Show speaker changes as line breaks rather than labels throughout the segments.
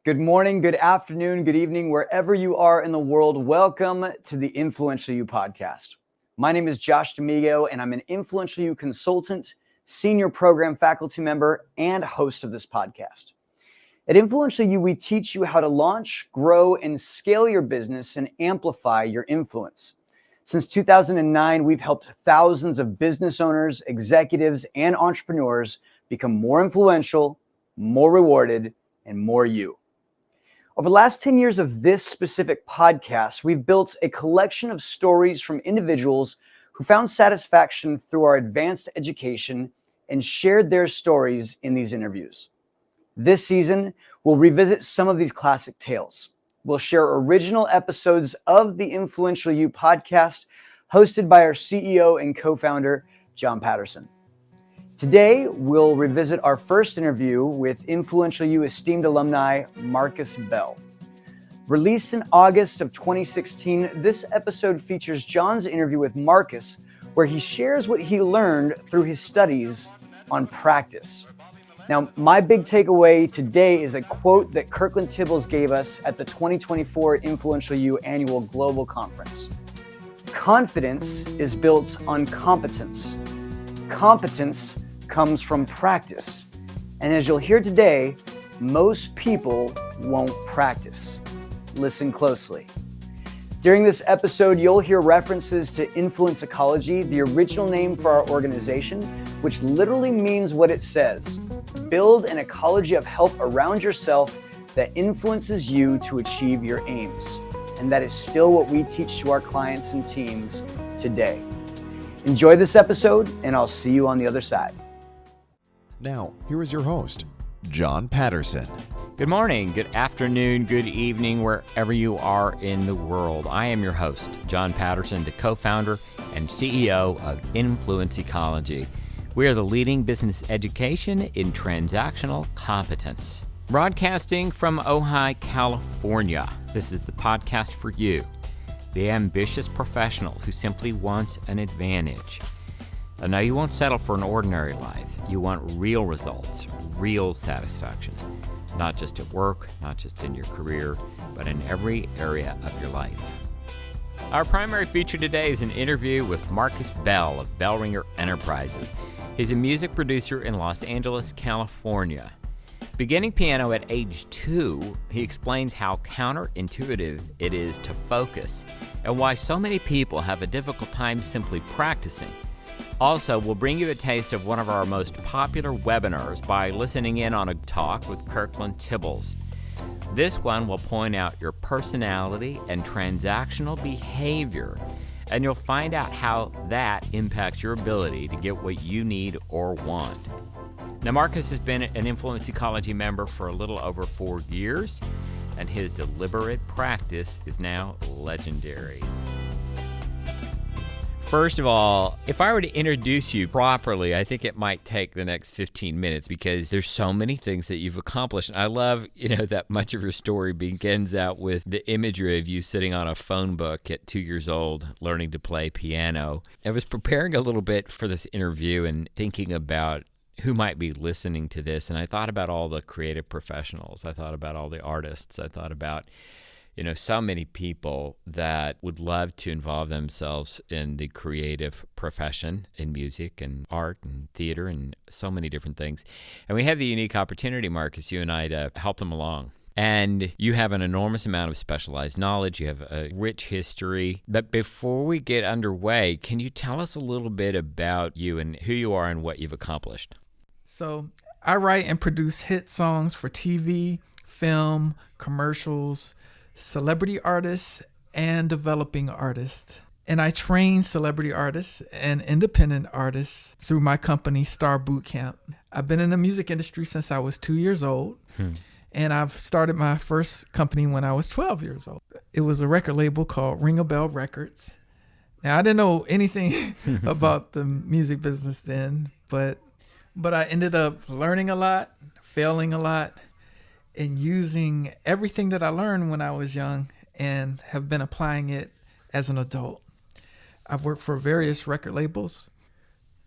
Good morning, good afternoon, good evening, wherever you are in the world. Welcome to the Influential You podcast. My name is Josh D'Amigo, and I'm an Influential You consultant, senior program faculty member, and host of this podcast. At Influential You, we teach you how to launch, grow, and scale your business and amplify your influence. Since 2009, we've helped thousands of business owners, executives, and entrepreneurs become more influential, more rewarded, and more you. Over the last 10 years of this specific podcast, we've built a collection of stories from individuals who found satisfaction through our advanced education and shared their stories in these interviews. This season, we'll revisit some of these classic tales. We'll share original episodes of the Influential You podcast, hosted by our CEO and co-founder, John Patterson. Today, we'll revisit our first interview with Influential You esteemed alumni, Marcus Bell. Released in August of 2016, this episode features John's interview with Marcus, where he shares what he learned through his studies on practice. Now, my big takeaway today is a quote that Kirkland Tibbles gave us at the 2024 Influential You Annual Global Conference. Confidence is built on competence. Competence comes from practice. And as you'll hear today, most people won't practice. Listen closely. During this episode, you'll hear references to influence ecology, the original name for our organization, which literally means what it says. Build an ecology of help around yourself that influences you to achieve your aims. And that is still what we teach to our clients and teams today. Enjoy this episode, and I'll see you on the other side.
Now, here is your host, John Patterson.
Good morning, good afternoon, good evening, wherever you are in the world. I am your host, John Patterson, the co-founder and CEO of Influence Ecology. We are the leading business education in transactional competence. Broadcasting from Ojai, California, this is the podcast for you, the ambitious professional who simply wants an advantage. I know you won't settle for an ordinary life. You want real results, real satisfaction, not just at work, not just in your career, but in every area of your life. Our primary feature today is an interview with Marcus Bell of Bellringer Enterprises. He's a music producer in Los Angeles, California. Beginning piano at age 2, he explains how counterintuitive it is to focus and why so many people have a difficult time simply practicing. Also, we'll bring you a taste of one of our most popular webinars by listening in on a talk with Kirkland Tibbles. This one will point out your personality and transactional behavior, and you'll find out how that impacts your ability to get what you need or want. Now, Marcus has been an Influence Ecology member for a little over 4 years, and his deliberate practice is now legendary. First of all, if I were to introduce you properly, I think it might take the next 15 minutes because there's so many things that you've accomplished. And I love, that much of your story begins out with the imagery of you sitting on a phone book at 2 years old, learning to play piano. I was preparing a little bit for this interview and thinking about who might be listening to this. And I thought about all the creative professionals. I thought about all the artists. I thought about so many people that would love to involve themselves in the creative profession in music and art and theater and so many different things. And we have the unique opportunity, Marcus, you and I, to help them along. And you have an enormous amount of specialized knowledge. You have a rich history. But before we get underway, can you tell us a little bit about you and who you are and what you've accomplished?
So I write and produce hit songs for TV, film, commercials, celebrity artists, and developing artists. And I train celebrity artists and independent artists through my company, Star Bootcamp. I've been in the music industry since I was 2 years old. And I've started my first company when I was 12 years old. It was a record label called Ring a Bell Records. Now, I didn't know anything about the music business then, but I ended up learning a lot, failing a lot, and using everything that I learned when I was young and have been applying it as an adult. I've worked for various record labels,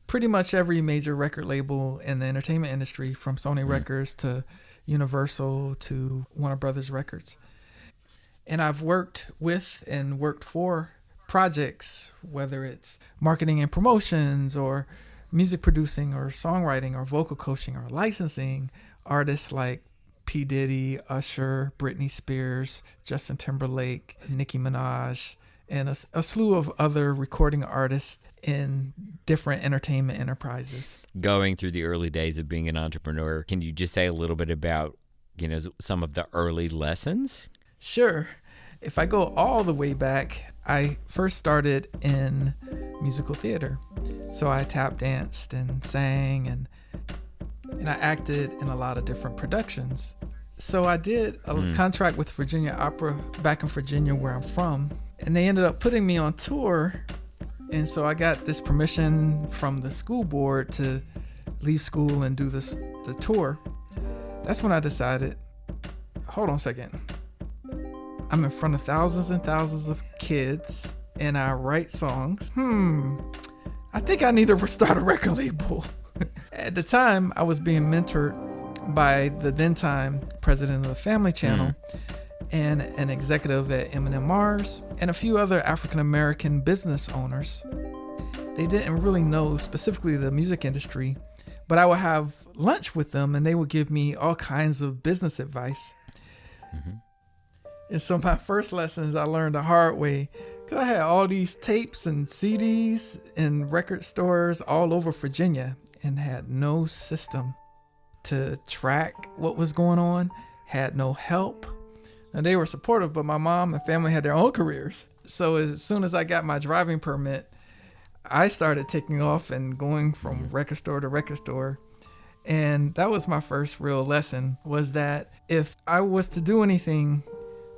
pretty much every major record label in the entertainment industry, from Sony Records to, Universal to Warner Brothers Records. And I've worked with and worked for projects, whether it's marketing and promotions or music producing or songwriting or vocal coaching or licensing artists like P. Diddy, Usher, Britney Spears, Justin Timberlake, Nicki Minaj, and a slew of other recording artists in different entertainment enterprises.
Going through the early days of being an entrepreneur, can you just say a little bit about, some of the early lessons?
Sure. If I go all the way back, I first started in musical theater. So I tap danced and sang and I acted in a lot of different productions. So I did a contract with Virginia Opera back in Virginia, where I'm from, and they ended up putting me on tour. And so I got this permission from the school board to leave school and do the tour. That's when I decided, hold on a second. I'm in front of thousands and thousands of kids and I write songs. I think I need to start a record label. At the time, I was being mentored by the then time president of the Family Channel and an executive at M&M Mars and a few other African American business owners. They didn't really know specifically the music industry, but I would have lunch with them and they would give me all kinds of business advice. And so my first lessons I learned the hard way, because I had all these tapes and CDs in record stores all over Virginia and had no system to track what was going on, had no help. And they were supportive, but my mom and family had their own careers. So as soon as I got my driving permit, I started taking off and going from record store to record store. And that was my first real lesson, was that if I was to do anything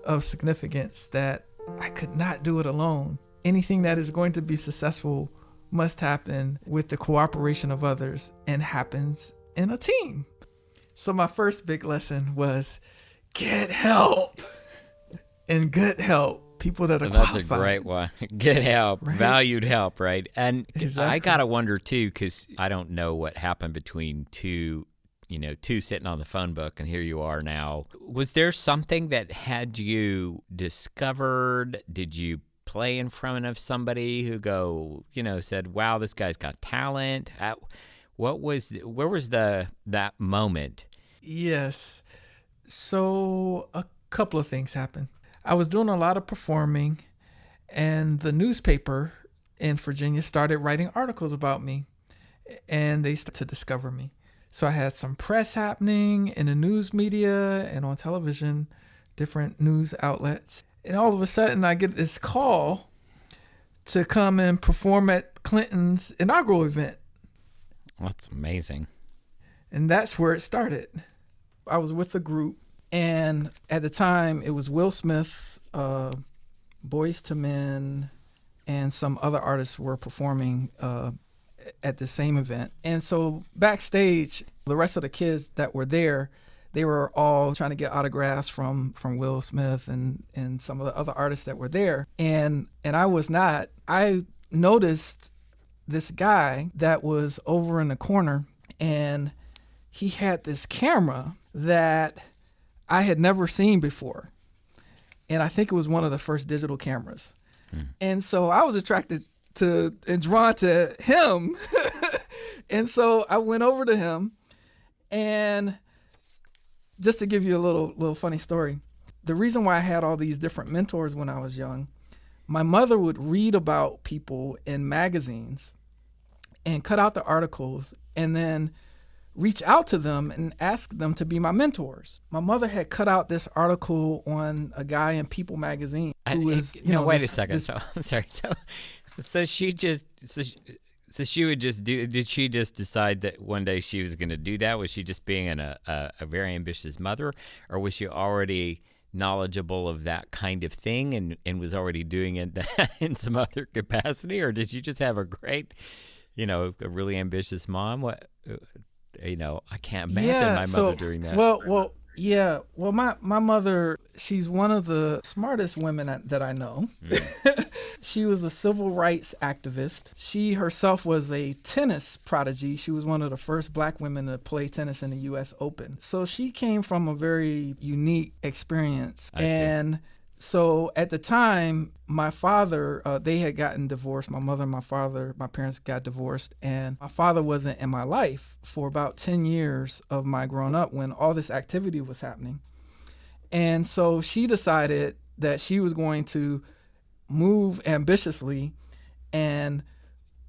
of significance, that I could not do it alone. Anything that is going to be successful must happen with the cooperation of others and happens in a team. So my first big lesson was get help, and good help. People that are qualified.
That's a great one. Get help, right? Valued help, right? And exactly. I gotta wonder too, because I don't know what happened between two sitting on the phone book, and here you are now. Was there something that had you discovered? Did you play in front of somebody who said, "Wow, this guy's got talent"? Where was that moment?
Yes. So a couple of things happened. I was doing a lot of performing, and the newspaper in Virginia started writing articles about me, and they started to discover me. So I had some press happening in the news media and on television, different news outlets. And all of a sudden I get this call to come and perform at Clinton's inaugural event.
That's amazing.
And that's where it started. I was with a group, and at the time it was Will Smith, Boyz II Men, and some other artists were performing at the same event. And so backstage, the rest of the kids that were there, they were all trying to get autographs from Will Smith and some of the other artists that were there. And I was not. I noticed this guy that was over in the corner, and he had this camera that I had never seen before. And I think it was one of the first digital cameras. And so I was attracted to and drawn to him. And so I went over to him, and just to give you a little funny story, the reason why I had all these different mentors when I was young, my mother would read about people in magazines and cut out the articles and then reach out to them and ask them to be my mentors. My mother had cut out this article on a guy in People magazine who was,
wait a second. So I'm sorry. So she just, so she would just do, did she just decide that one day she was going to do that? Was she just being a very ambitious mother, or was she already knowledgeable of that kind of thing and was already doing it in some other capacity? Or did she just have a great, a really ambitious mom? I can't imagine my mother doing that. Well, my mother, she's one of the smartest women that I know.
She was a civil rights activist. She herself was a tennis prodigy. She was one of the first black women to play tennis in the U.S. Open. So she came from a very unique experience. And so at the time, my father, they had gotten divorced. My mother and my father, my parents got divorced. And my father wasn't in my life for about 10 years of my growing up when all this activity was happening. And so she decided that she was going to move ambitiously and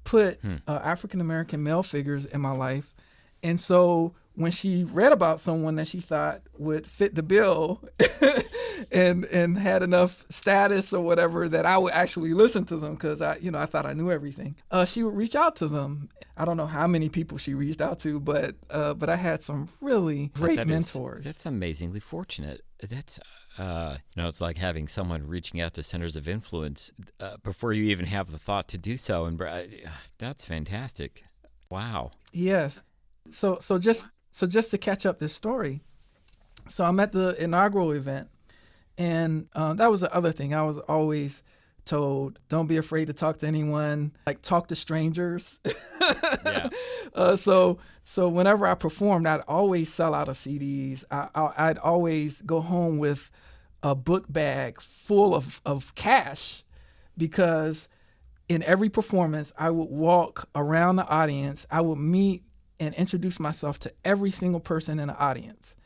put African-American male figures in my life. And so when she read about someone that she thought would fit the bill and had enough status or whatever that I would actually listen to them because I thought I knew everything, she would reach out to them. I don't know how many people she reached out to, but I had some really great mentors.
That's amazingly fortunate. That's it's like having someone reaching out to centers of influence before you even have the thought to do so, and that's fantastic. Wow.
Yes. So just to catch up this story, so I'm at the inaugural event, and that was the other thing. I was always told, don't be afraid to talk to anyone, like talk to strangers.
Yeah.
So whenever I performed, I'd always sell out of CDs. I'd always go home with a book bag full of cash, because in every performance, I would walk around the audience. I would meet and introduce myself to every single person in the audience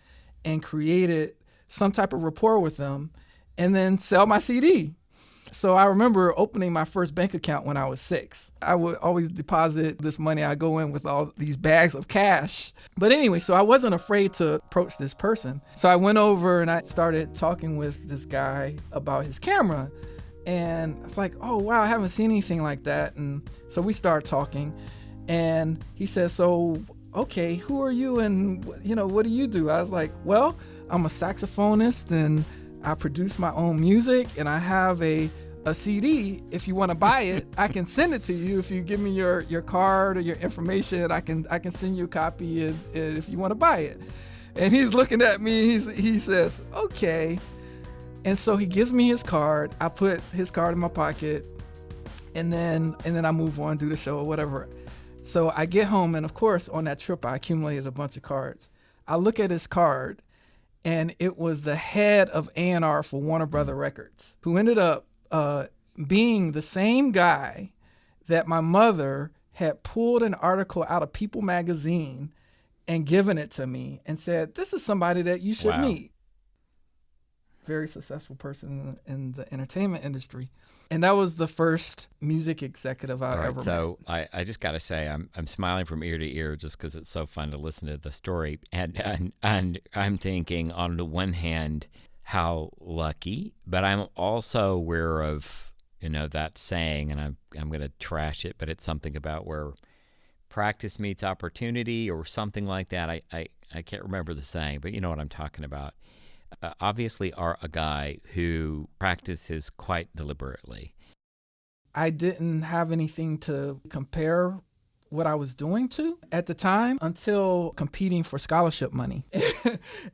and created some type of rapport with them and then sell my CD. So I remember opening my first bank account when I was 6. I would always deposit this money. I go in with all these bags of cash. But anyway, so I wasn't afraid to approach this person. So I went over and I started talking with this guy about his camera. And I was like, oh, wow, I haven't seen anything like that. And so we started talking. And he says, so, okay, who are you and, what do you do? I was like, well, I'm a saxophonist and I produce my own music and I have a CD. If you want to buy it, I can send it to you. If you give me your card or your information, I can send you a copy and if you want to buy it. And he's looking at me, he says, okay. And so he gives me his card. I put his card in my pocket and then I move on, do the show or whatever. So I get home, and of course, on that trip, I accumulated a bunch of cards. I look at his card, and it was the head of A&R for Warner Brother Records, who ended up being the same guy that my mother had pulled an article out of People magazine and given it to me and said, this is somebody that you should meet. Very successful person in the entertainment industry. And that was the first music executive I ever met.
So I just got to say, I'm smiling from ear to ear just because it's so fun to listen to the story. And I'm thinking, on the one hand, how lucky, but I'm also aware of, that saying, and I'm going to trash it, but it's something about where practice meets opportunity or something like that. I can't remember the saying, but you know what I'm talking about. Obviously are a guy who practices quite deliberately.
I didn't have anything to compare what I was doing to at the time until competing for scholarship money.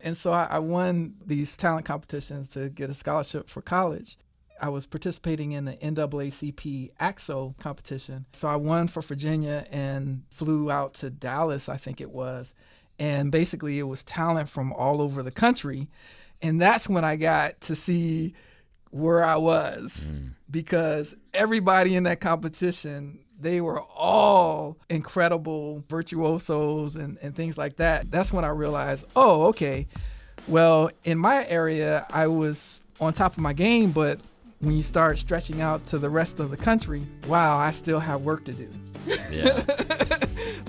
And so I won these talent competitions to get a scholarship for college. I was participating in the NAACP AXO competition. So I won for Virginia and flew out to Dallas, I think it was. And basically it was talent from all over the country. And that's when I got to see where I was, because everybody in that competition, they were all incredible virtuosos and things like that. That's when I realized, oh, okay, well, in my area, I was on top of my game, but when you start stretching out to the rest of the country, wow, I still have work to do.
Yeah.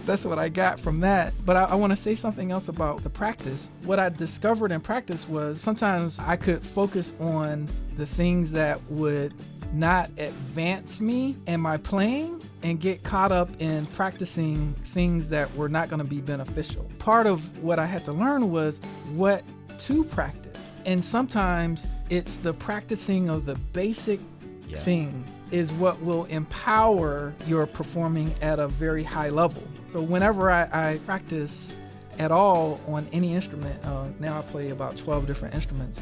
That's what I got from that. But I want to say something else about the practice. What I discovered in practice was sometimes I could focus on the things that would not advance me in my playing and get caught up in practicing things that were not going to be beneficial. Part of what I had to learn was what to practice. And sometimes it's the practicing of the basic thing is what will empower your performing at a very high level. So whenever I practice at all on any instrument, now I play about 12 different instruments.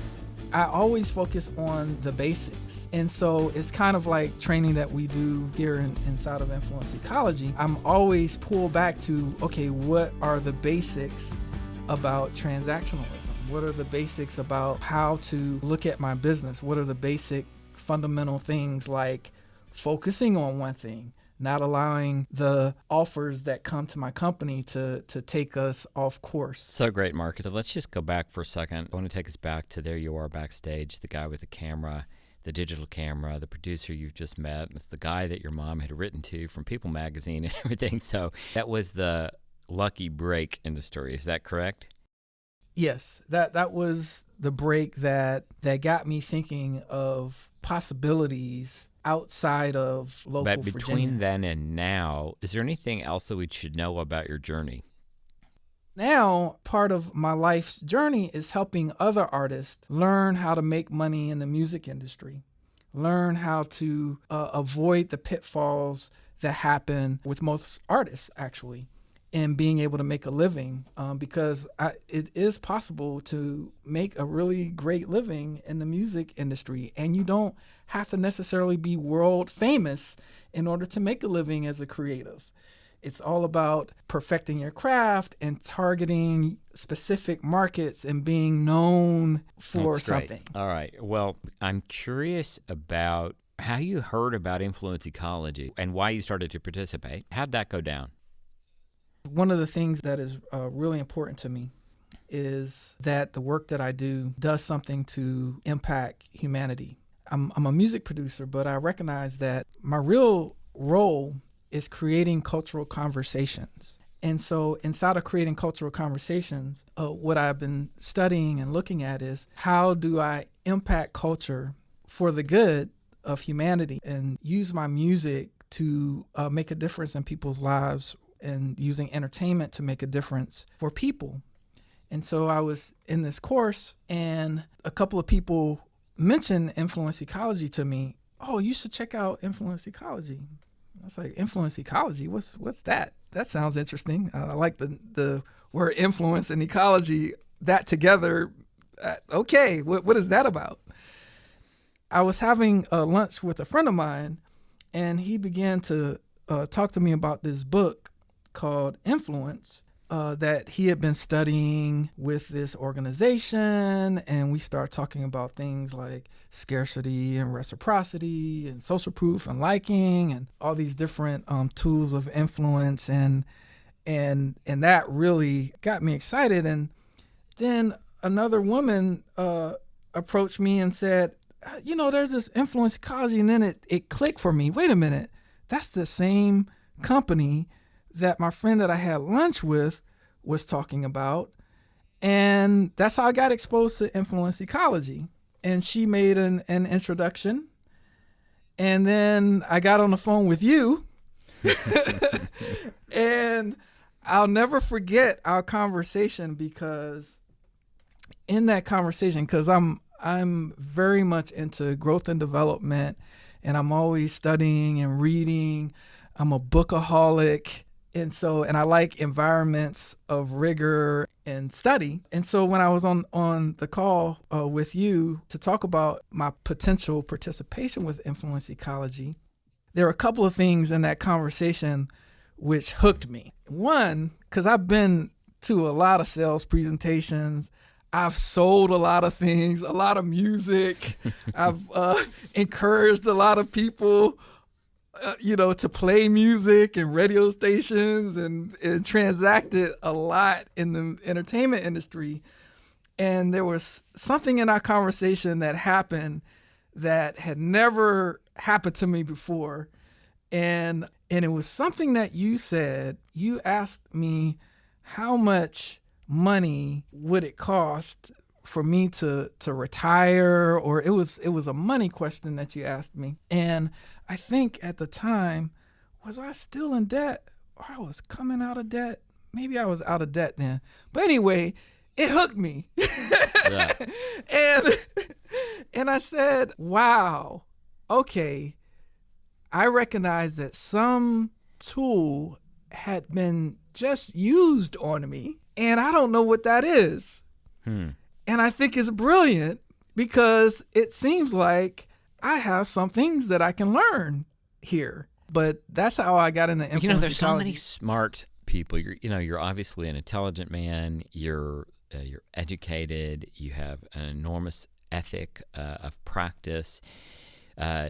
I always focus on the basics. And so it's kind of like training that we do here inside of Influence Ecology. I'm always pulled back to, okay, what are the basics about transactionalism? What are the basics about how to look at my business? What are the basic fundamental things like focusing on one thing, not allowing the offers that come to my company to take us off course.
So great, Marcus. So let's just go back for a second. I want to take us back to there you are backstage, the guy with the camera, the digital camera, the producer you've just met. It's the guy that your mom had written to from People magazine and everything. So that was the lucky break in the story. Is that correct?
Yes, that was the break that got me thinking of possibilities outside of local
But between
Virginia.
then and now, is there anything else that we should know about your journey?
Now, part of my life's journey is helping other artists learn how to make money in the music industry, learn how to avoid the pitfalls that happen with most artists, actually, and being able to make a living, because it is possible to make a really great living in the music industry, and you don't have to necessarily be world famous in order to make a living as a creative. It's all about perfecting your craft and targeting specific markets and being known for
That's great.
something.
All right. Well, I'm curious about how you heard about Influence Ecology and why you started to participate. How'd that go down?
One of the things that is really important to me is that the work that I do does something to impact humanity. I'm a music producer, but I recognize that my real role is creating cultural conversations. And so inside of creating cultural conversations, what I've been studying and looking at is how do I impact culture for the good of humanity and use my music to make a difference in people's lives and using entertainment to make a difference for people. And so I was in this course and a couple of people mentioned Influence Ecology to me. Oh, you should check out Influence Ecology. I was like, Influence Ecology? What's that? That sounds interesting. I like the word influence and ecology, that together. Okay, what is that about? I was having lunch with a friend of mine, and he began to talk to me about this book called Influence that he had been studying with this organization, and we start talking about things like scarcity and reciprocity and social proof and liking and all these different tools of influence, and that really got me excited. And then another woman approached me and said, there's this Influence Ecology, and then it clicked for me. Wait a minute, that's the same company that my friend that I had lunch with was talking about. And that's how I got exposed to Influence Ecology. And she made an introduction. And then I got on the phone with you. And I'll never forget our conversation, because in that conversation, because I'm very much into growth and development, and I'm always studying and reading. I'm a bookaholic. And I like environments of rigor and study. And so when I was on the call with you to talk about my potential participation with Influence Ecology, there were a couple of things in that conversation which hooked me. One, because I've been to a lot of sales presentations. I've sold a lot of things, a lot of music. I've encouraged a lot of people to play music and radio stations and transacted a lot in the entertainment industry. And there was something in our conversation that happened that had never happened to me before. And it was something that you said. You asked me how much money would it cost for me to retire, or it was a money question that you asked me. And I think at the time, was I still in debt, or I was coming out of debt? Maybe I was out of debt then. But anyway, it hooked me. Yeah. And I said, wow, okay, I recognize that some tool had been just used on me, and I don't know what that is. And I think it's brilliant. because it seems like I have some things that I can learn here. But that's how I got into influence
There's so
ecology.
many smart people. You're obviously an intelligent man. You're educated. You have an enormous ethic of practice.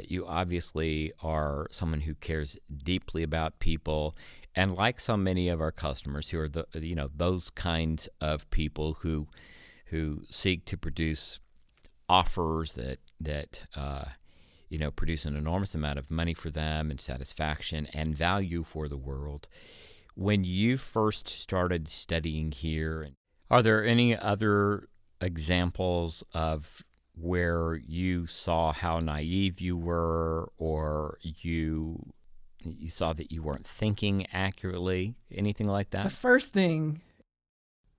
You obviously are someone who cares deeply about people, and like so many of our customers, who are those kinds of people who seek to produce offers that produce an enormous amount of money for them and satisfaction and value for the world. When you first started studying here, are there any other examples of where you saw how naive you were, or you saw that you weren't thinking accurately, anything like that?
The first thing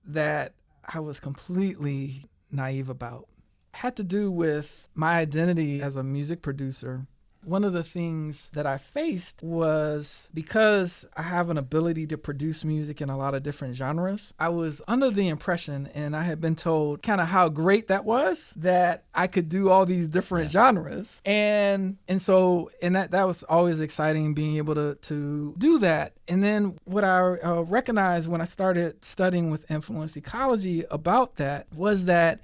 that I was completely naive about had to do with my identity as a music producer. One of the things that I faced was, because I have an ability to produce music in a lot of different genres, I was under the impression, and I had been told kind of how great that was, that I could do all these different genres. And that was always exciting, being able to do that. And then what I recognized when I started studying with influence ecology about that was that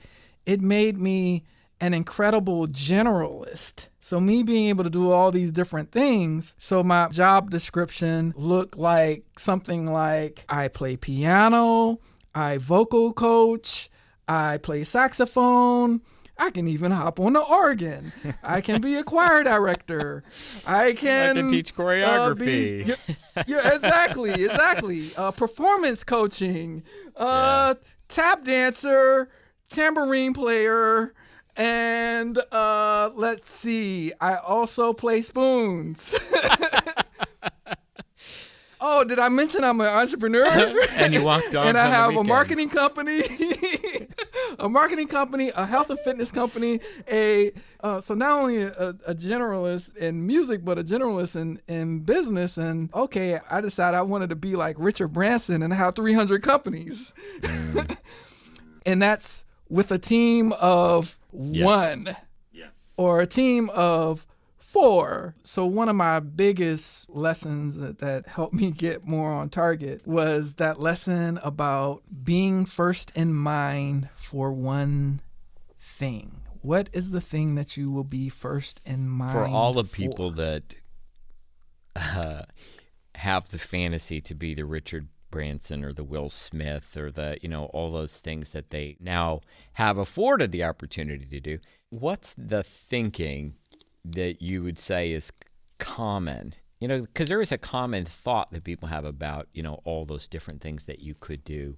it made me an incredible generalist. So me being able to do all these different things, so my job description looked like something like, I play piano, I vocal coach, I play saxophone, I can even hop on the organ, I can be a choir director, I can
teach choreography.
Exactly. Performance coaching, tap dancer, tambourine player, and let's see, I also play spoons. Oh, did I mention I'm an entrepreneur?
And you walked on.
And I have a marketing company, a health and fitness company, so not only a generalist in music, but a generalist in business. And okay, I decided I wanted to be like Richard Branson and have 300 companies. And that's with a team of one or a team of 4. So one of my biggest lessons that helped me get more on target was that lesson about being first in mind for one thing. What is the thing that you will be first in mind for?
For all the people that have the fantasy to be the Richard Branson or the Will Smith or the, all those things that they now have afforded the opportunity to do. What's the thinking that you would say is common? Because there is a common thought that people have about, all those different things that you could do.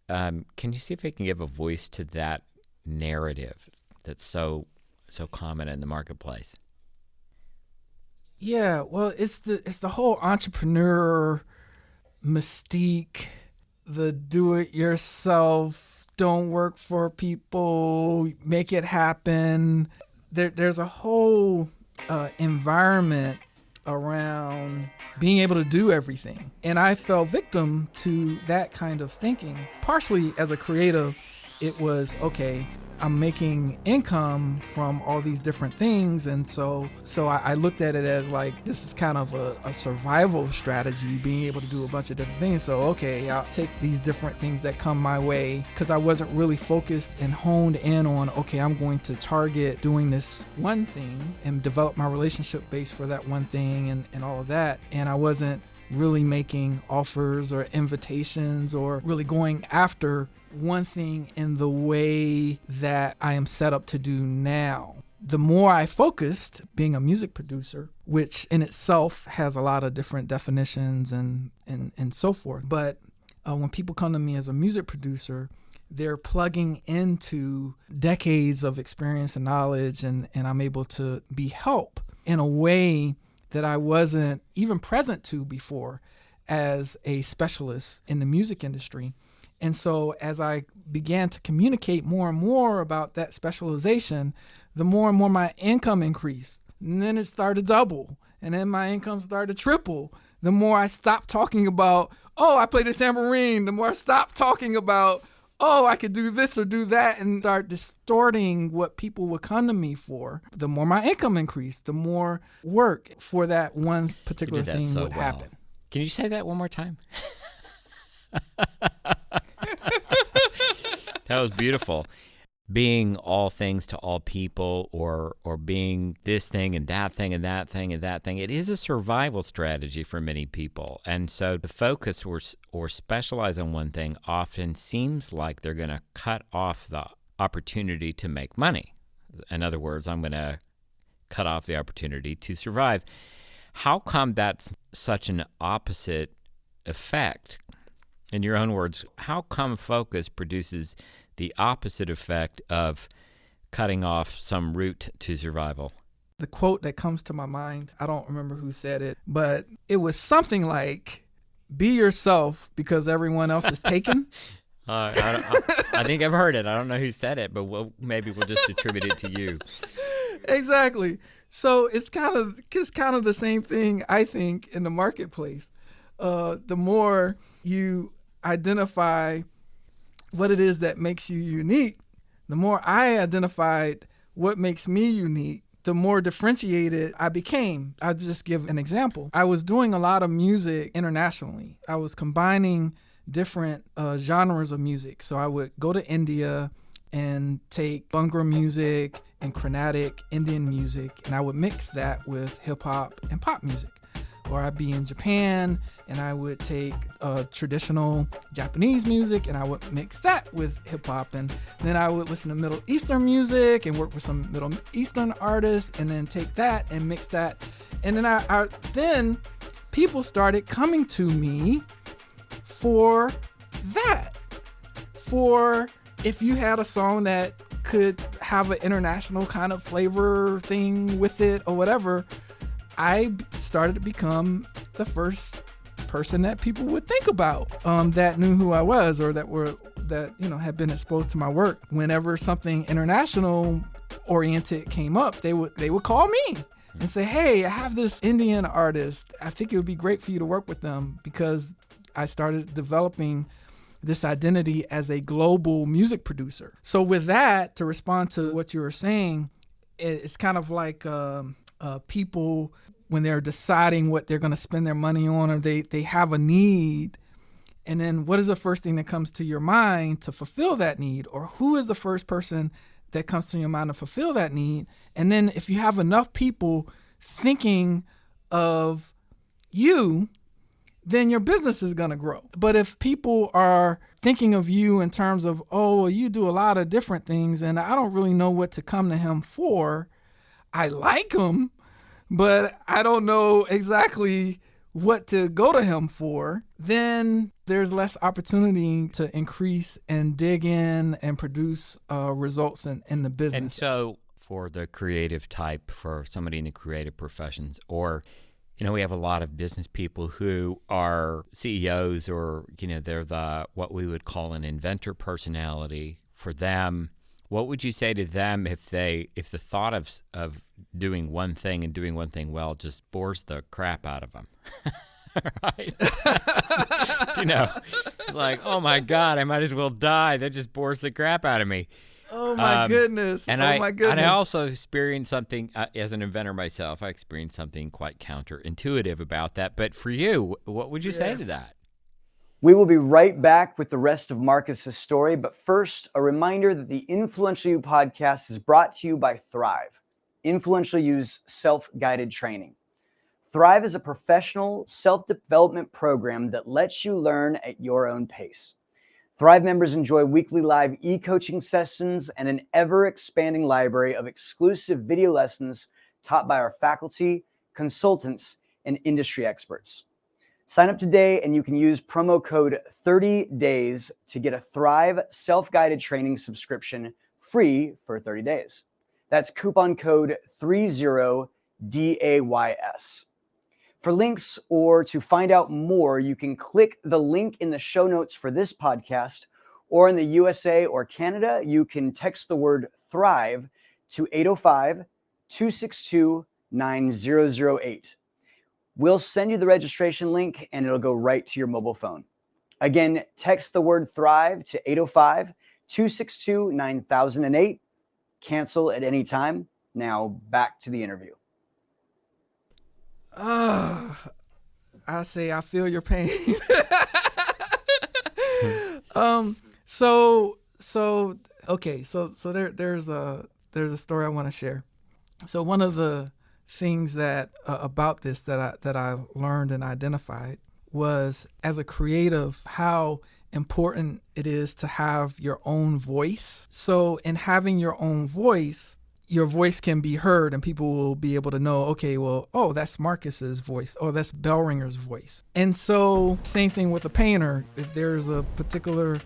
Can you see if I can give a voice to that narrative that's so common in the marketplace?
Yeah, well, it's the whole entrepreneur mystique, the do-it-yourself, don't work for people, make it happen. There's a whole environment around being able to do everything. And I fell victim to that kind of thinking. Partially as a creative, it was, okay, I'm making income from all these different things. And so I looked at it as like, this is kind of a survival strategy, being able to do a bunch of different things. So, okay, I'll take these different things that come my way, because I wasn't really focused and honed in on, okay, I'm going to target doing this one thing and develop my relationship base for that one thing and all of that. And I wasn't really making offers or invitations or really going after one thing in the way that I am set up to do now. The more I focused being a music producer, which in itself has a lot of different definitions and so forth. But when people come to me as a music producer, they're plugging into decades of experience and knowledge, and I'm able to be help in a way that I wasn't even present to before as a specialist in the music industry. And so as I began to communicate more and more about that specialization, the more and more my income increased. And then it started to double. And then my income started to triple. The more I stopped talking about, oh, I play the tambourine. The more I stopped talking about, oh, I could do this or do that, and start distorting what people would come to me for. The more my income increased, the more work for that one particular thing would happen.
Can you say that one more time? That was beautiful. Being all things to all people, or being this thing and that thing and that thing and that thing, it is a survival strategy for many people. And so to focus or specialize on one thing often seems like they're going to cut off the opportunity to make money. In other words, I'm going to cut off the opportunity to survive. How come that's such an opposite effect? In your own words, how come focus produces the opposite effect of cutting off some route to survival?
The quote that comes to my mind, I don't remember who said it, but it was something like, be yourself because everyone else is taken.
I think I've heard it. I don't know who said it, but maybe we'll just attribute it to you.
Exactly. So it's kind of the same thing, I think, in the marketplace. The more you identify what it is that makes you unique, the more I identified what makes me unique, the more differentiated I became. I'll just give an example. I was doing a lot of music internationally. I was combining different genres of music. So I would go to India and take Bhangra music and Carnatic Indian music, and I would mix that with hip hop and pop music. Or I'd be in Japan and I would take traditional Japanese music and I would mix that with hip hop. And then I would listen to Middle Eastern music and work with some Middle Eastern artists and then take that and mix that. And then then people started coming to me for that. For if you had a song that could have an international kind of flavor thing with it or whatever, I started to become the first person that people would think about that knew who I was, or that had been exposed to my work. Whenever something international oriented came up, they would call me and say, "Hey, I have this Indian artist. I think it would be great for you to work with them," because I started developing this identity as a global music producer. So with that, to respond to what you were saying, it's kind of like people, when they're deciding what they're going to spend their money on, or they have a need, and then what is the first thing that comes to your mind to fulfill that need, or who is the first person that comes to your mind to fulfill that need? And then if you have enough people thinking of you, then your business is going to grow. But if people are thinking of you in terms of, oh, you do a lot of different things and I don't really know what to come to him for, I like him, but I don't know exactly what to go to him for, then there's less opportunity to increase and dig in and produce results in the business.
And so for the creative type, for somebody in the creative professions, or, we have a lot of business people who are CEOs, or, they're what we would call an inventor personality. For them, what would you say to them if the thought of doing one thing and doing one thing well just bores the crap out of them? Right? Like, oh my God, I might as well die. That just bores the crap out of me.
Oh my goodness.
And
my goodness.
And I also experienced something, as an inventor myself, I experienced something quite counterintuitive about that. But for you, what would you say to that?
We will be right back with the rest of Marcus's story. But first, a reminder that the Influential You podcast is brought to you by Thrive, Influential You's self-guided training. Thrive is a professional self-development program that lets you learn at your own pace. Thrive members enjoy weekly live e-coaching sessions and an ever-expanding library of exclusive video lessons taught by our faculty, consultants, and industry experts. Sign up today and you can use promo code 30days to get a Thrive self-guided training subscription free for 30 days. That's coupon code 30DAYS. For links or to find out more, you can click the link in the show notes for this podcast, or in the USA or Canada, you can text the word Thrive to 805-262-9008. We'll send you the registration link and it'll go right to your mobile phone. Again, text the word Thrive to 805-262-9008. Cancel at any time. Now back to the interview.
I say I feel your pain. So there's a story I want to share. So one of the things that about this that I learned and identified was, as a creative, how important it is to have your own voice. So in having your own voice, your voice can be heard and people will be able to know, okay, well, oh, that's Marcus's voice. Oh, that's Bellringer's voice. And so same thing with a painter. If there's a particular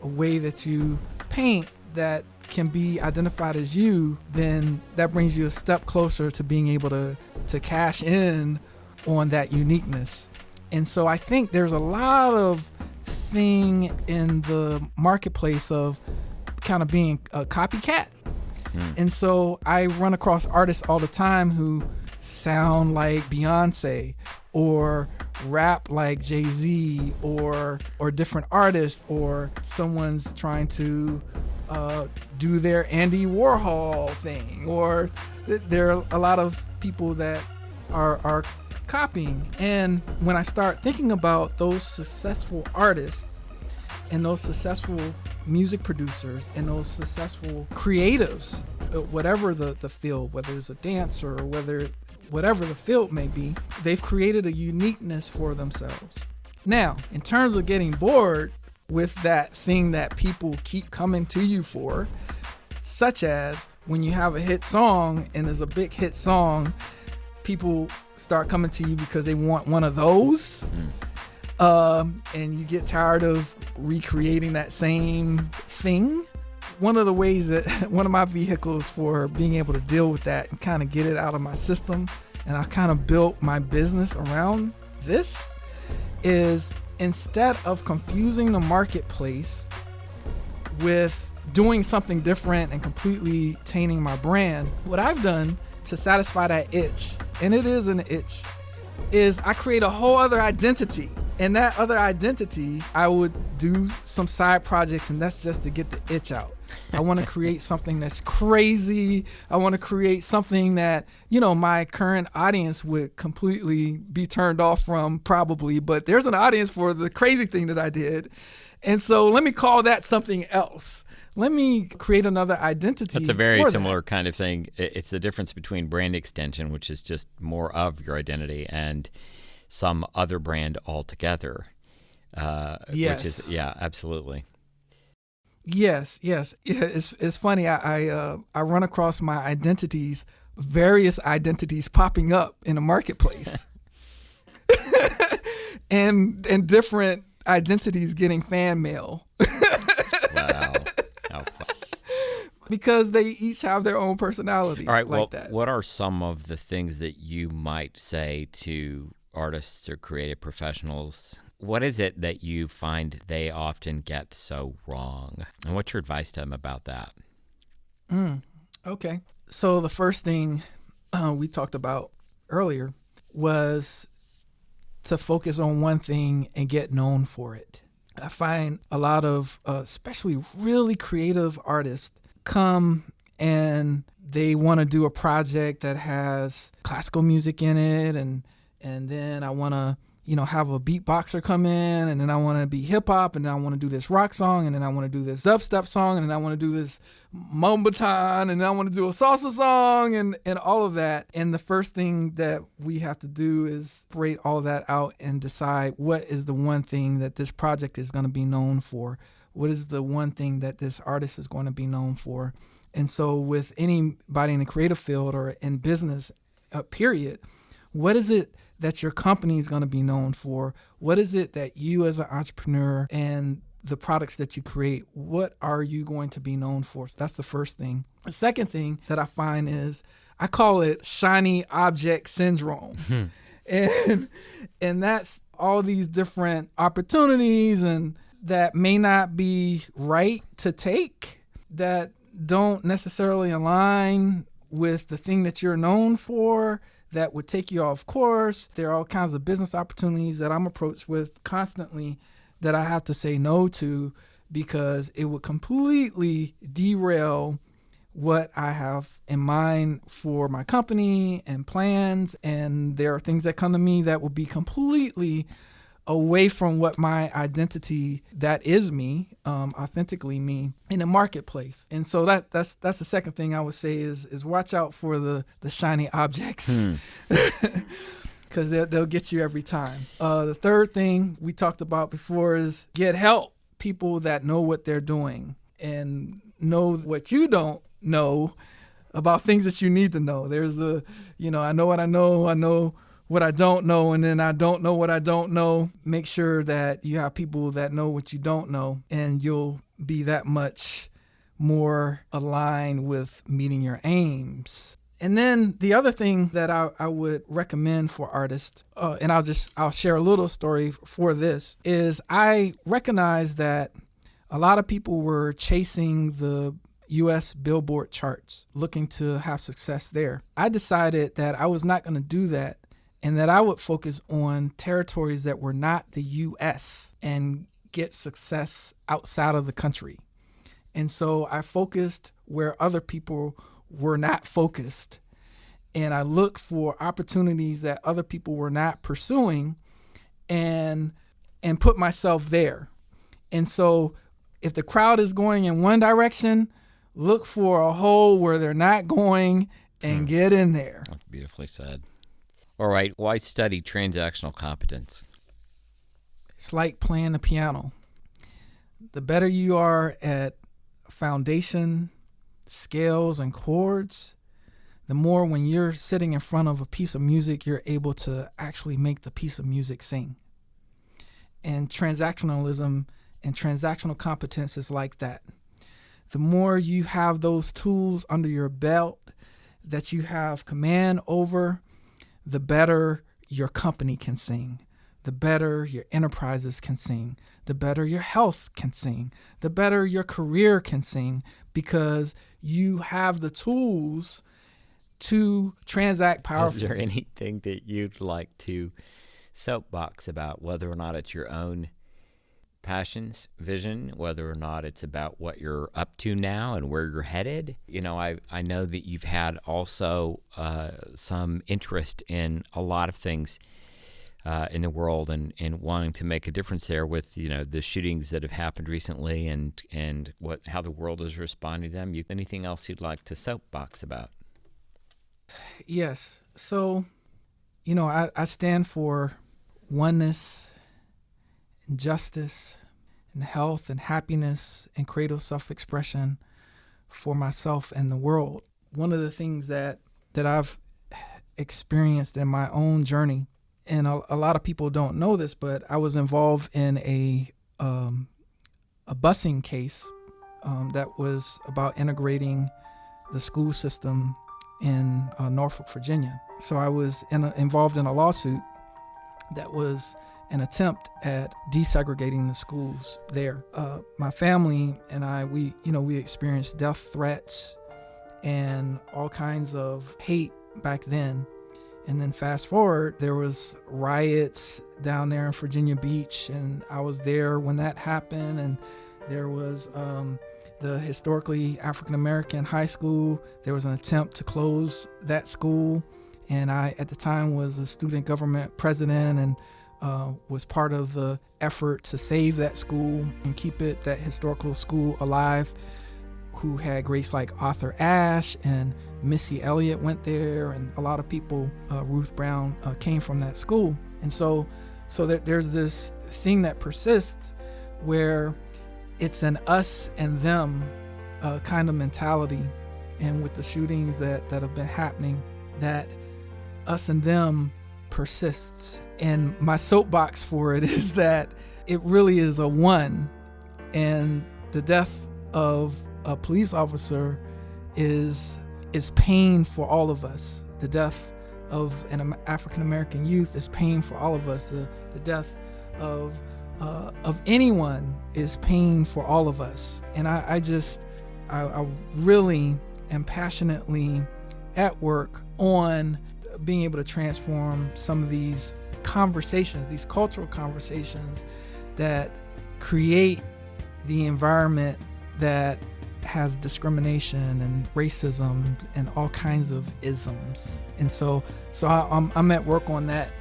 way that you paint that can be identified as you, then that brings you a step closer to being able to cash in on that uniqueness. And so I think there's a lot of thing in the marketplace of kind of being a copycat. And so I run across artists all the time who sound like Beyonce or rap like Jay-Z or different artists, or someone's trying to do their Andy Warhol thing, or there are a lot of people that are copying. And when I start thinking about those successful artists and those successful music producers and those successful creatives, whatever the field, whether it's a dancer or whatever the field may be, they've created a uniqueness for themselves. Now, in terms of getting bored with that thing that people keep coming to you for, such as when you have a hit song and there's a big hit song, people start coming to you because they want one of those. And you get tired of recreating that same thing. One of the ways that one of my vehicles for being able to deal with that and kind of get it out of my system, and I kind of built my business around this, is instead of confusing the marketplace with doing something different and completely tainting my brand, what I've done to satisfy that itch, and it is an itch, is I create a whole other identity. And that other identity, I would do some side projects, and that's just to get the itch out. I want to create something that's crazy. I want to create something that, my current audience would completely be turned off from, probably, but there's an audience for the crazy thing that I did. And so let me call that something else. Let me create another identity.
That's a very similar kind of thing. It's the difference between brand extension, which is just more of your identity, and some other brand altogether.
Yes.
Which is, yeah, absolutely.
Yes. It's funny. I run across my identities, various identities popping up in the marketplace, and different identities getting fan mail.
Wow. How fun.
Because they each have their own personality.
All right.
Like that.
What are some of the things that you might say to artists or creative professionals? What is it that you find they often get so wrong? And what's your advice to them about that?
Okay. So the first thing we talked about earlier was to focus on one thing and get known for it. I find a lot of, especially really creative artists, come and they want to do a project that has classical music in it, and then I want to, have a beatboxer come in, and then I want to be hip hop, and then I want to do this rock song, and then I want to do this dubstep song, and then I want to do this mombaton, and then I want to do a salsa song, and all of that. And the first thing that we have to do is separate all that out and decide what is the one thing that this project is going to be known for. What is the one thing that this artist is going to be known for? And so with anybody in the creative field or in business, period, what is it that your company is going to be known for? What is it that you as an entrepreneur and the products that you create, what are you going to be known for? So that's the first thing. The second thing that I find is, I call it shiny object syndrome. And that's all these different opportunities and that may not be right to take, that don't necessarily align with the thing that you're known for, that would take you off course. There are all kinds of business opportunities that I'm approached with constantly that I have to say no to because it would completely derail what I have in mind for my company and plans. And there are things that come to me that will be completely away from what my identity that is me, authentically me in the marketplace. And so that's the second thing I would say is watch out for the shiny objects because they'll get you every time. The third thing we talked about before is get help. People that know what they're doing and know what you don't know about things that you need to know. There's I know what I know what I don't know, and then I don't know what I don't know. Make sure that you have people that know what you don't know, and you'll be that much more aligned with meeting your aims. And then the other thing that I would recommend for artists, and I'll share a little story for this, is I recognize that a lot of people were chasing the U.S. Billboard charts, looking to have success there. I decided that I was not going to do that, and that I would focus on territories that were not the U.S. and get success outside of the country. And so I focused where other people were not focused. And I looked for opportunities that other people were not pursuing and put myself there. And so if the crowd is going in one direction, look for a hole where they're not going and get in there.
That's beautifully said. All right, why study transactional competence?
It's like playing the piano. The better you are at foundation, scales, and chords, the more when you're sitting in front of a piece of music, you're able to actually make the piece of music sing. And transactionalism and transactional competence is like that. The more you have those tools under your belt that you have command over, the better your company can sing, the better your enterprises can sing, the better your health can sing, the better your career can sing, because you have the tools to transact powerfully.
Is there anything that you'd like to soapbox about, whether or not it's your own passions, vision, whether or not it's about what you're up to now and where you're headed? I know that you've had also some interest in a lot of things in the world and wanting to make a difference there with the shootings that have happened recently and how the world is responding to them. Anything else you'd like to soapbox about?
Yes. So, I stand for oneness and justice and health and happiness and creative self-expression for myself and the world. One of the things that I've experienced in my own journey, and a lot of people don't know this, but I was involved in a busing case that was about integrating the school system in Norfolk, Virginia. So I was involved in a lawsuit that was an attempt at desegregating the schools there. My family and I, we experienced death threats and all kinds of hate back then. And then fast forward, there was riots down there in Virginia Beach, and I was there when that happened. And there was the historically African-American high school. There was an attempt to close that school. And I, at the time, was a student government president and was part of the effort to save that school and keep that historical school alive, who had greats like Arthur Ashe and Missy Elliott went there, and a lot of people, Ruth Brown, came from that school. And so there's this thing that persists where it's an us and them kind of mentality. And with the shootings that have been happening, that us and them persists. And my soapbox for it is that it really is a one, and the death of a police officer is pain for all of us. The death of an African-American youth is pain for all of us. The death of anyone is pain for all of us. And I really am passionately at work on being able to transform some of these conversations, these cultural conversations that create the environment that has discrimination and racism and all kinds of isms. And so I'm at work on that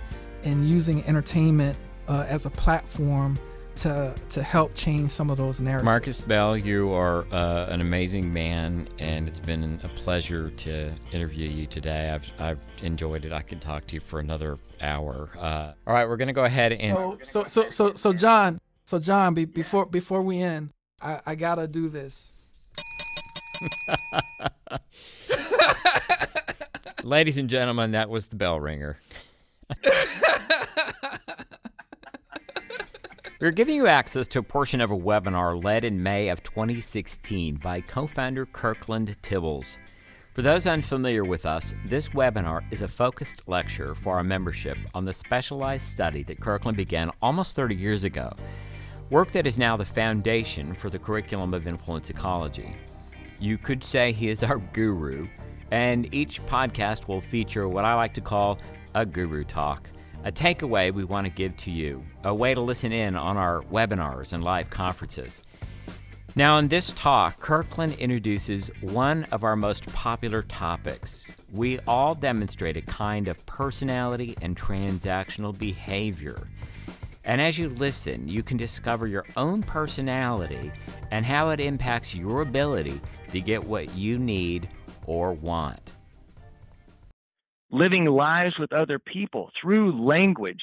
and using entertainment as a platform to help change some of those narratives.
Marcus Bell, you are an amazing man, and it's been a pleasure to interview you today. I've enjoyed it. I could talk to you for another hour. All right, we're gonna go ahead and
So John, before we end, I gotta do this.
Ladies and gentlemen, that was the bell ringer. We're giving you access to a portion of a webinar led in May of 2016 by co-founder Kirkland Tibbles. For those unfamiliar with us, this webinar is a focused lecture for our membership on the specialized study that Kirkland began almost 30 years ago, work that is now the foundation for the curriculum of influence ecology. You could say he is our guru, and each podcast will feature what I like to call a guru talk, a takeaway we want to give to you, a way to listen in on our webinars and live conferences. Now, in this talk, Kirkland introduces one of our most popular topics. We all demonstrate a kind of personality and transactional behavior. And as you listen, you can discover your own personality and how it impacts your ability to get what you need or want.
Living lives with other people through language.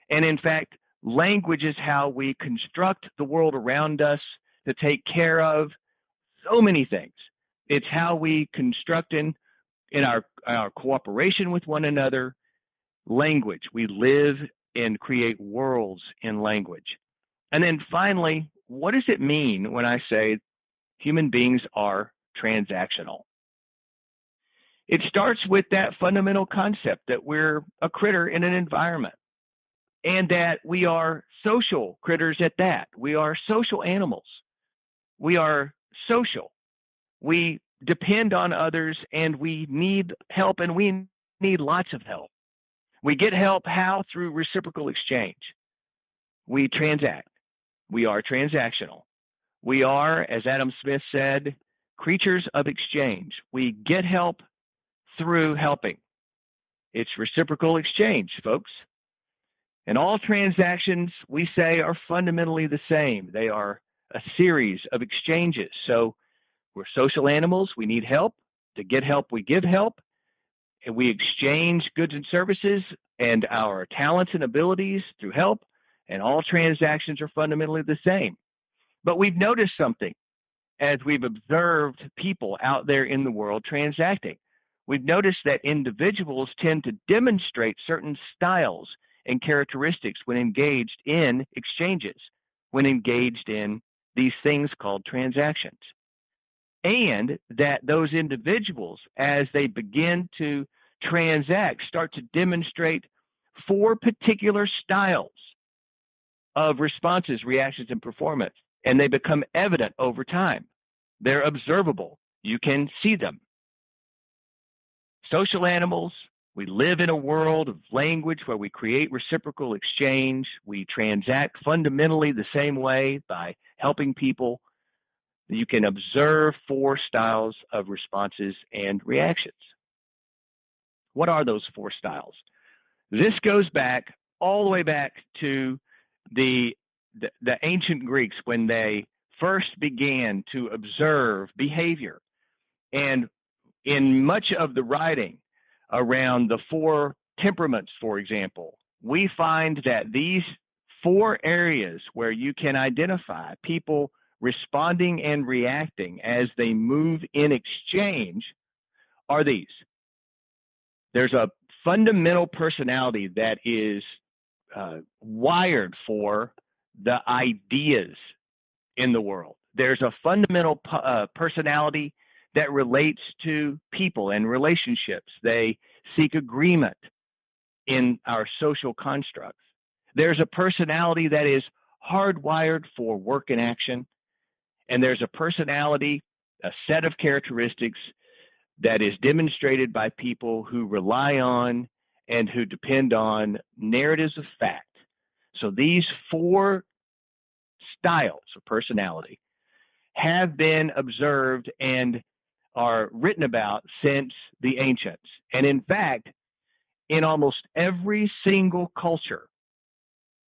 And in fact, language is how we construct the world around us to take care of so many things. It's how we construct in our cooperation with one another, language. We live and create worlds in language. And then finally, what does it mean when I say human beings are transactional? It starts with that fundamental concept that we're a critter in an environment and that we are social critters at that. We are social animals. We are social. We depend on others and we need help, and we need lots of help. We get help how? Through reciprocal exchange. We transact. We are transactional. We are, as Adam Smith said, creatures of exchange. We get help through helping. It's reciprocal exchange, folks. And all transactions, we say, are fundamentally the same. They are a series of exchanges. So we're social animals. We need help. To get help, we give help. And we exchange goods and services and our talents and abilities through help. And all transactions are fundamentally the same. But we've noticed something as we've observed people out there in the world transacting. We've noticed that individuals tend to demonstrate certain styles and characteristics when engaged in exchanges, when engaged in these things called transactions. And that those individuals, as they begin to transact, start to demonstrate 4 particular styles of responses, reactions, and performance. And they become evident over time. They're observable. You can see them. Social animals, we live in a world of language where we create reciprocal exchange. We transact fundamentally the same way by helping people. You can observe 4 styles of responses and reactions. What are those 4 styles? This goes back all the way back to the ancient Greeks when they first began to observe behavior. And in much of the writing around the 4 temperaments, for example, we find that these 4 areas where you can identify people responding and reacting as they move in exchange are these. There's a fundamental personality that is wired for the ideas in the world. There's a fundamental personality that relates to people and relationships. They seek agreement in our social constructs. There's a personality that is hardwired for work and action. And there's a personality, a set of characteristics that is demonstrated by people who rely on and who depend on narratives of fact. So these 4 styles of personality have been observed and are written about since the ancients. And in fact, in almost every single culture,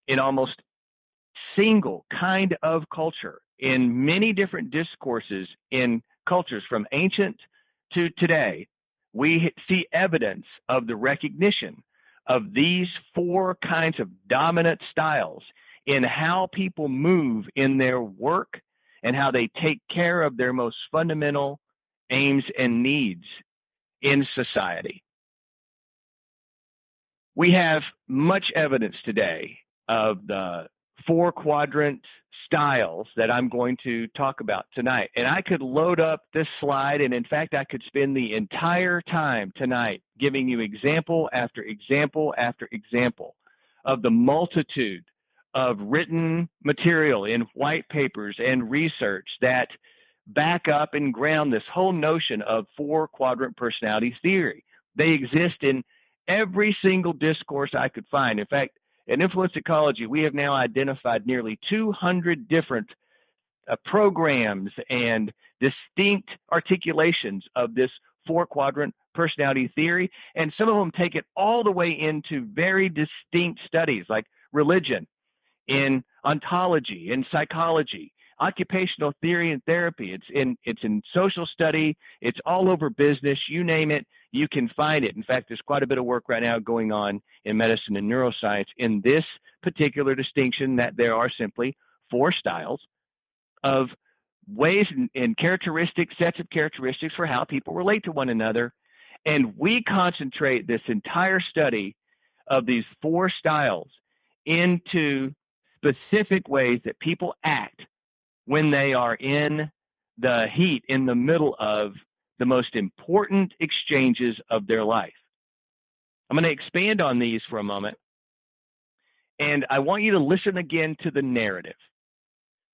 in almost single kind of culture, in many different discourses in cultures from ancient to today, we see evidence of the recognition of these four kinds of dominant styles in how people move in their work and how they take care of their most fundamental aims and needs in society. We have much evidence today of the four quadrant styles that I'm going to talk about tonight. And I could load up this slide, and in fact, I could spend the entire time tonight giving you example after example after example of the multitude of written material in white papers and research that back up and ground this whole notion of four quadrant personality theory. They exist in every single discourse I could find. In fact, in influence ecology, we have now identified nearly 200 different programs and distinct articulations of this four quadrant personality theory. And some of them take it all the way into very distinct studies like religion, in ontology, in psychology, occupational theory and therapy. It's in social study. It's all over business. You name it, you can find it. In fact, there's quite a bit of work right now going on in medicine and neuroscience in this particular distinction that there are simply four styles of ways and characteristics, sets of characteristics for how people relate to one another. And we concentrate this entire study of these four styles into specific ways that people act when they are in the heat, in the middle of the most important exchanges of their life. I'm going to expand on these for a moment, and I want you to listen again to the narrative.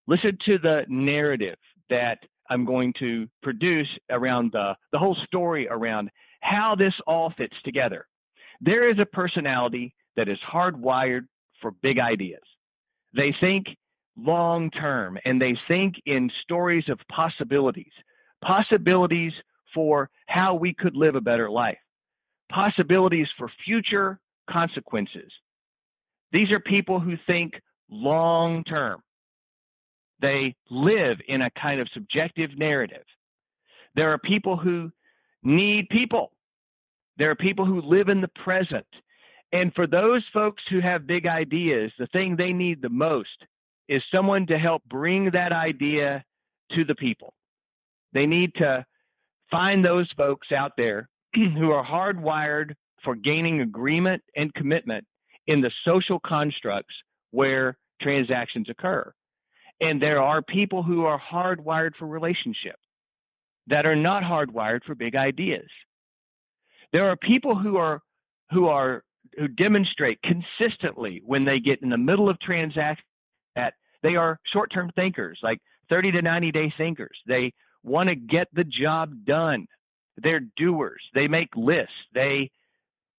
Listen to the narrative that I'm going to produce around the whole story around how this all fits together. There is a personality that is hardwired for big ideas. They think long term, and they think in stories of possibilities for how we could live a better life, possibilities for future consequences. These are people who think long term. They live in a kind of subjective narrative. There are people who need people. There are people who live in the present. And for those folks who have big ideas, the thing they need the most is someone to help bring that idea to the people. They need to find those folks out there who are hardwired for gaining agreement and commitment in the social constructs where transactions occur. And there are people who are hardwired for relationship that are not hardwired for big ideas. There are people who demonstrate consistently when they get in the middle of transactions that they are short-term thinkers, like 30 to 90-day thinkers. They want to get the job done. They're doers. They make lists. They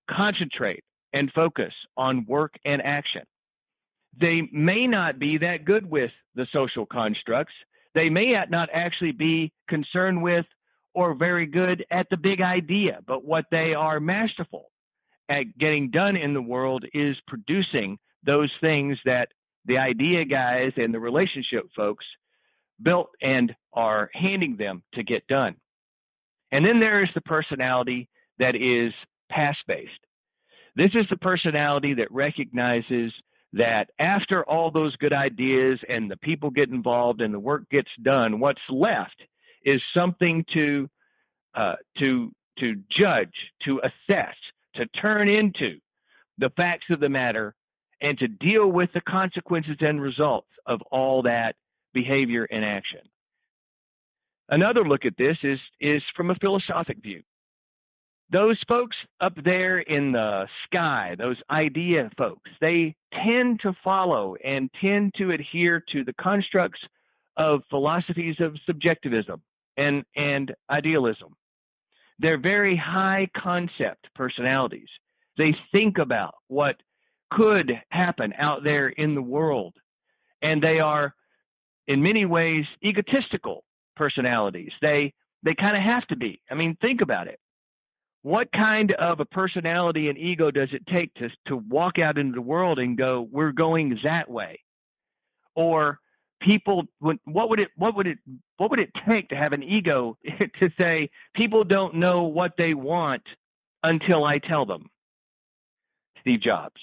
concentrate and focus on work and action. They may not be that good with the social constructs. They may not actually be concerned with or very good at the big idea, but what they are masterful at getting done in the world is producing those things that the idea guys and the relationship folks built and are handing them to get done. And then there is the personality that is past-based. This is the personality that recognizes that after all those good ideas and the people get involved and the work gets done, what's left is something to judge, to assess, to turn into the facts of the matter, and to deal with the consequences and results of all that behavior and action. Another look at this is from a philosophic view. Those folks up there in the sky, those idea folks, they tend to follow and tend to adhere to the constructs of philosophies of subjectivism and idealism. They're very high concept personalities. They think about what could happen out there in the world, and they are in many ways, egotistical personalities. They kind of have to be. I mean, think about it. What kind of a personality and ego does it take to walk out into the world and go, we're going that way? Or people, what would it take to have an ego to say people don't know what they want until I tell them? Steve Jobs.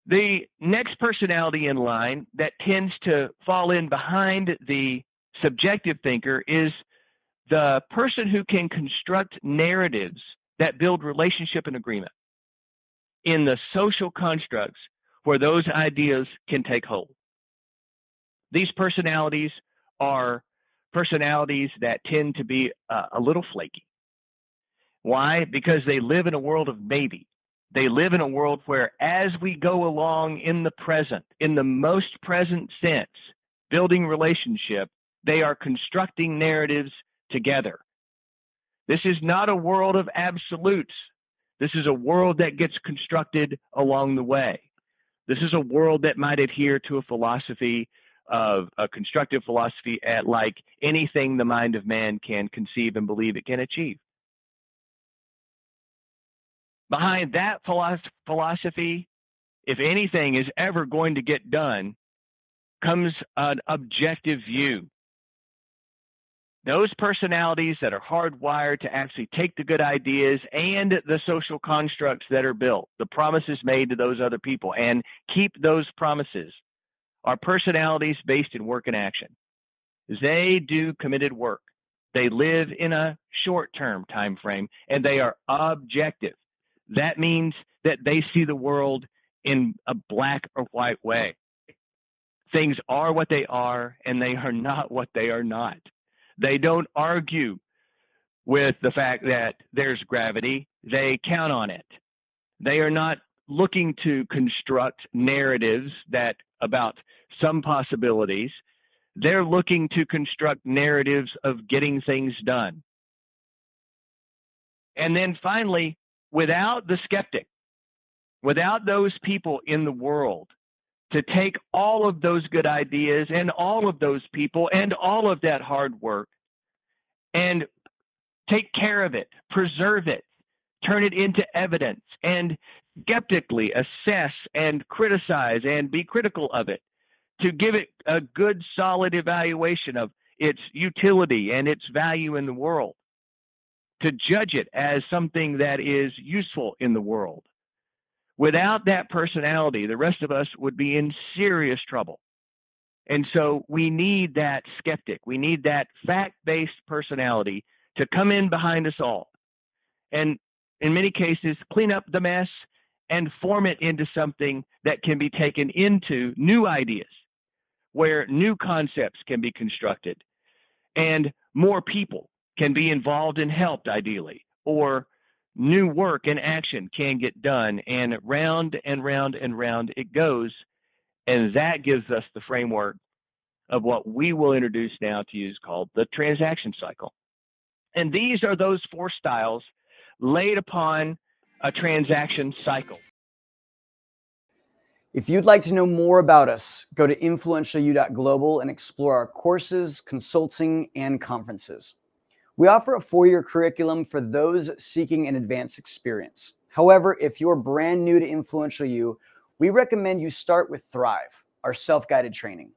The next personality in line that tends to fall in behind the subjective thinker is the person who can construct narratives that build relationship and agreement in the social constructs where those ideas can take hold. These personalities are personalities that tend to be a little flaky. Why? Because they live in a world of maybe. They live in a world where, as we go along in the present, in the most present sense, building relationship, they are constructing narratives together. This is not a world of absolutes. This is a world that gets constructed along the way. This is a world that might adhere to a philosophy of a constructive philosophy at like anything the mind of man can conceive and believe it can achieve. Behind that philosophy, if anything is ever going to get done, comes an objective view. Those personalities that are hardwired to actually take the good ideas and the social constructs that are built, the promises made to those other people, and keep those promises, are personalities based in work and action. They do committed work. They live in a short-term time frame, and they are objective. That means that they see the world in a black or white way. Things are what they are, and they are not what they are not. They don't argue with the fact that there's gravity. They count on it. They are not looking to construct narratives about some possibilities. They're looking to construct narratives of getting things done. And then finally, without the skeptic, without those people in the world to take all of those good ideas and all of those people and all of that hard work and take care of it, preserve it, turn it into evidence, and skeptically assess and criticize and be critical of it, to give it a good, solid evaluation of its utility and its value in the world, to judge it as something that is useful in the world. Without that personality, the rest of us would be in serious trouble. And so we need that skeptic. We need that fact-based personality to come in behind us all. And in many cases, clean up the mess and form it into something that can be taken into new ideas, where new concepts can be constructed and more people can be involved and helped ideally, or new work and action can get done, and round and round and round it goes. And that gives us the framework of what we will introduce now to use called the transaction cycle. And these are those four styles laid upon a transaction cycle.
If you'd like to know more about us, go to influentialu.global and explore our courses, consulting, and conferences. We offer a 4-year curriculum for those seeking an advanced experience. However, if you're brand new to Influential You, we recommend you start with Thrive, our self-guided training.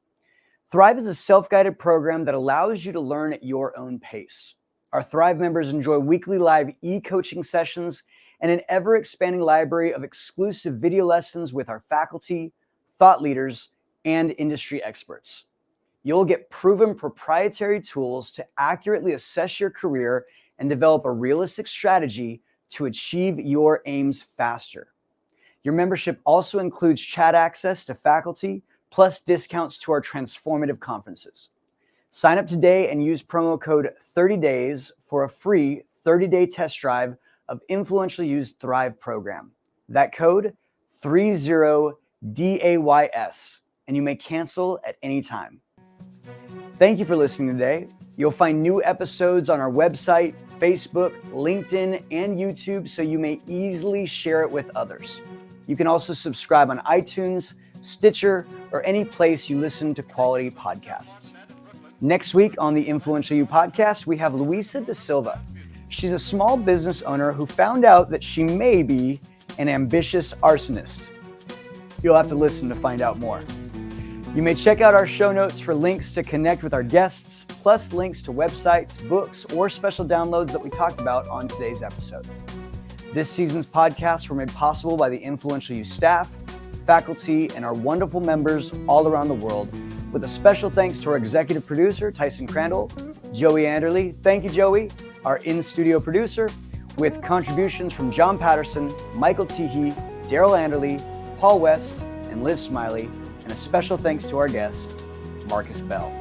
Thrive is a self-guided program that allows you to learn at your own pace. Our Thrive members enjoy weekly live e-coaching sessions and an ever-expanding library of exclusive video lessons with our faculty, thought leaders, and industry experts. You'll get proven proprietary tools to accurately assess your career and develop a realistic strategy to achieve your aims faster. Your membership also includes chat access to faculty, plus discounts to our transformative conferences. Sign up today and use promo code 30days for a free 30-day test drive of Influential You's Thrive program. That code, 30DAYS, and you may cancel at any time. Thank you for listening today. You'll find new episodes on our website, Facebook, LinkedIn, and YouTube, so you may easily share it with others. You can also subscribe on iTunes, Stitcher, or any place you listen to quality podcasts. Next week on the Influential You podcast, we have Luisa Da Silva. She's a small business owner who found out that she may be an ambitious arsonist. You'll have to listen to find out more. You may check out our show notes for links to connect with our guests, plus links to websites, books, or special downloads that we talked about on today's episode. This season's podcasts were made possible by the Influential You staff, faculty, and our wonderful members all around the world, with a special thanks to our executive producer, Tyson Crandall, Joey Anderley. Thank you, Joey, our in-studio producer, with contributions from John Patterson, Michael Teehee, Daryl Anderley, Paul West, and Liz Smiley, and a special thanks to our guest, Marcus Bell.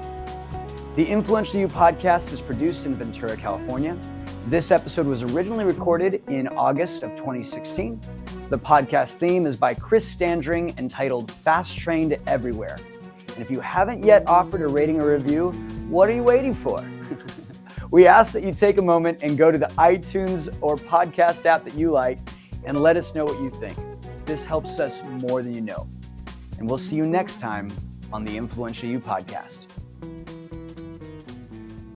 The Influential You podcast is produced in Ventura, California. This episode was originally recorded in August of 2016. The podcast theme is by Chris Standring, entitled Fast Trained Everywhere. And if you haven't yet offered a rating or review, what are you waiting for? We ask that you take a moment and go to the iTunes or podcast app that you like and let us know what you think. This helps us more than you know. And we'll see you next time on the Influential You podcast.